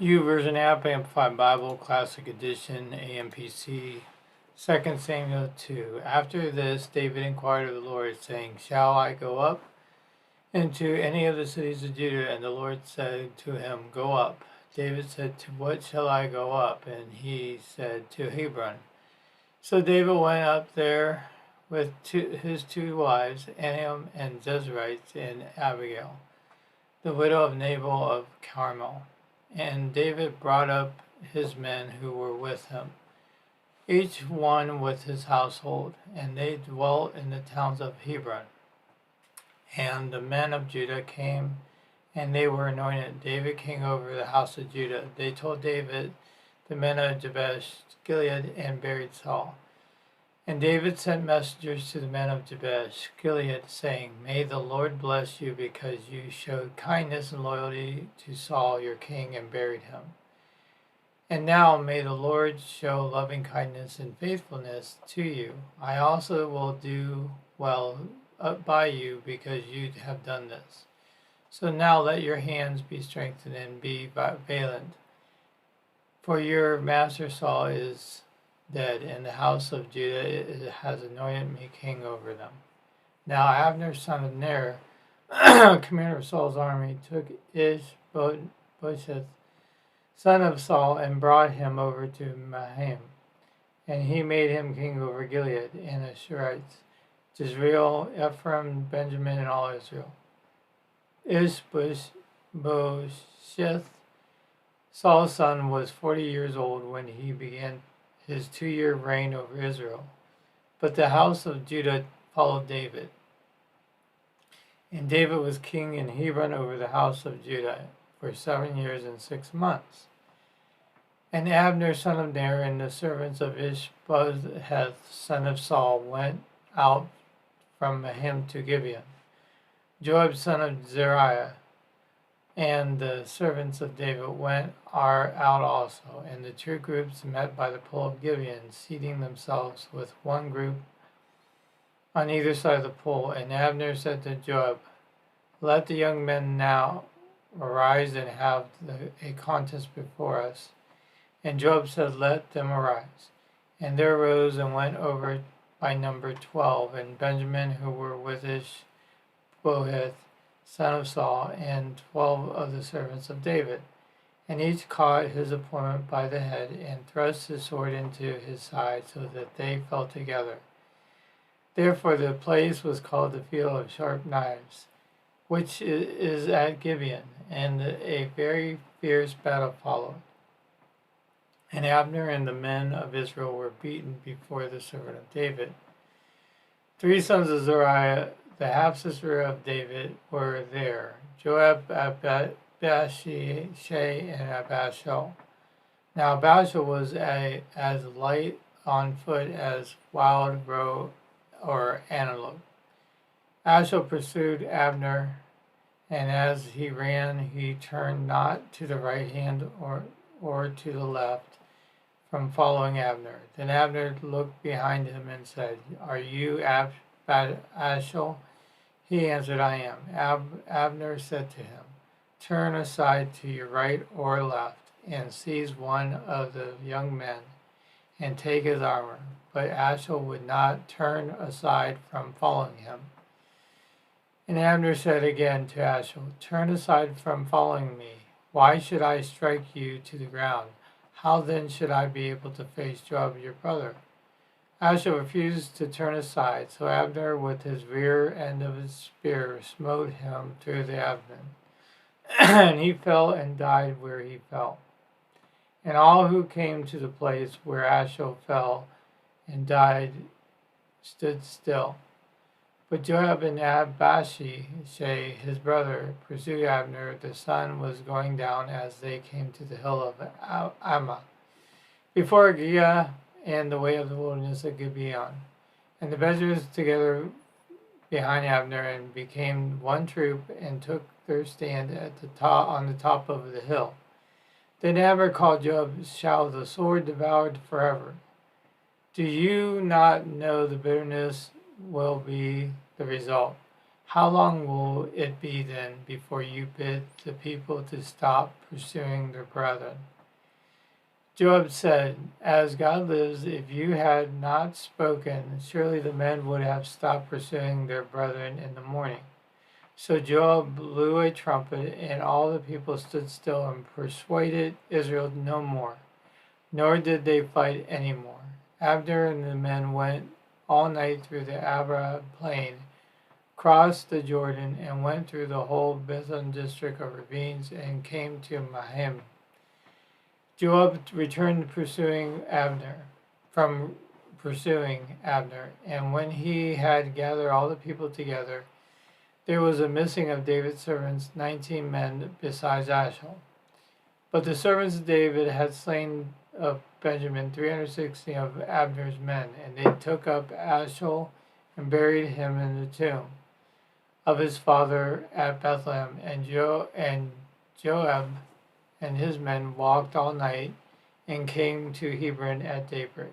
YouVersion app, Amplified Bible, Classic Edition, AMPC, 2 Samuel 2. After this, David inquired of the Lord, saying, Shall I go up into any of the cities of Judah? And the Lord said to him, Go up. David said, To what shall I go up? And he said, To Hebron. So David went up there with his two wives, Ahinoam and Jezreelites, and Abigail, the widow of Nabal of Carmel. And David brought up his men who were with him, each one with his household, and they dwelt in the towns of Hebron. And the men of Judah came, and they were anointed David king over the house of Judah. They told David the men of Jabesh Gilead and buried Saul. And David sent messengers to the men of Jabesh Gilead, saying, May the Lord bless you, because you showed kindness and loyalty to Saul your king and buried him. And now may the Lord show loving kindness and faithfulness to you. I also will do well by you, because you have done this. So now let your hands be strengthened and be valiant. For your master Saul is dead, and the house of Judah has anointed me king over them. Now Abner, son of Ner, commander of Saul's army, took Ishbosheth, son of Saul, and brought him over to Mahanaim. And he made him king over Gilead and Ashurites, Jezreel, Ephraim, Benjamin, and all Israel. Ishbosheth, Saul's son, was 40 years old when he began his 2-year reign over Israel. But the house of Judah followed David. And David was king in Hebron over the house of Judah for 7 years and 6 months. And Abner, son of Ner, and the servants of Ishbosheth, son of Saul, went out from him to Gibeon. Joab, son of Zeruiah, and the servants of David went out also, and the two groups met by the pool of Gibeon, seating themselves with one group on either side of the pool. And Abner said to Joab, Let the young men now arise and have a contest before us. And Joab said, Let them arise. And there arose and went over by number 12, and Benjamin, who were with Ishbosheth, son of Saul, and 12 of the servants of David. And each caught his opponent by the head, and thrust his sword into his side, so that they fell together. Therefore the place was called the Field of Sharp Knives, which is at Gibeon, and a very fierce battle followed. And Abner and the men of Israel were beaten before the servant of David. 3 sons of Zeruiah, the half-sister of David, were there, Joab, Abishai, and Abishai. Now Abishai was as light on foot as wild roe or antelope. Abishai pursued Abner, and as he ran, he turned not to the right hand or to the left from following Abner. Then Abner looked behind him and said, Are you Abishai? He answered, I am. Abner said to him, Turn aside to your right or left, and seize one of the young men, and take his armor. But Abishai would not turn aside from following him. And Abner said again to Abishai, Turn aside from following me. Why should I strike you to the ground? How then should I be able to face Joab your brother? Abishai refused to turn aside, so Abner with his rear end of his spear smote him through the abdomen, and he fell and died where he fell. And all who came to the place where Abishai fell and died stood still. But Joab and Abishai, his brother, pursued Abner. The sun was going down as they came to the hill of Ammah, before Giah and the way of the wilderness of Gibeon. And the Benjamins together behind Abner, and became one troop, and took their stand at on the top of the hill. Then Abner called Joab, Shall the sword devour forever? Do you not know the bitterness will be the result? How long will it be then before you bid the people to stop pursuing their brethren? Joab said, As God lives, if you had not spoken, surely the men would have stopped pursuing their brethren in the morning. So Joab blew a trumpet, and all the people stood still and persuaded Israel no more, nor did they fight any more. Abner and the men went all night through the Arabah plain, crossed the Jordan, and went through the whole Bithon district of ravines, and came to Mahim. Joab returned from pursuing Abner, and when he had gathered all the people together, there was a missing of David's servants 19 men besides Ashel. But the servants of David had slain of Benjamin 360 of Abner's men, and they took up Ashel and buried him in the tomb of his father at Bethlehem. And Joab and his men walked all night and came to Hebron at daybreak.